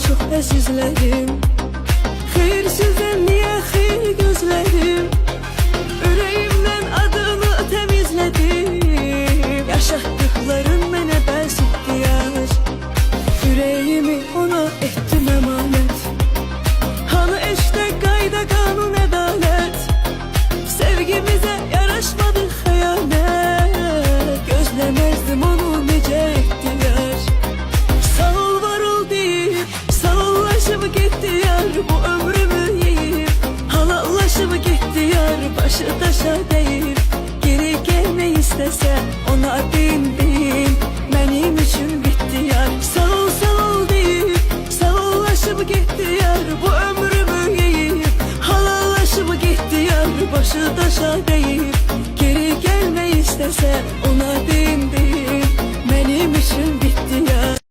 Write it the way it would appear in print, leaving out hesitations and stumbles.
çok əzizlərim. Xeyrsizdən niyə xeyr gözlərim? Ürəyimdən adını təmizlədim. Yaşatdıqların mənə bəs ihtiyar. Ürəyimi ona etdim əmanət. Hanı eşdə qayda qanun ədalət? Sevgimizə yaraşmadı xəyanət. Gözləməzdim onu necə ihtiyar. Sağ ol var ol deyib, sağollaşıb getdi yar. Bu ömrümü yeyib, halallaşıb getdi yar. Başı daşa deyib, geri gelmək istəsə ona bin bin, mənim üçün bitdi yar. Sağ ol deyib, sağollaşıb getdi yar. Bu ömrümü yeyib, halallaşıb getdi yar. Başı daşa deyib, geri gelmək istəsə ona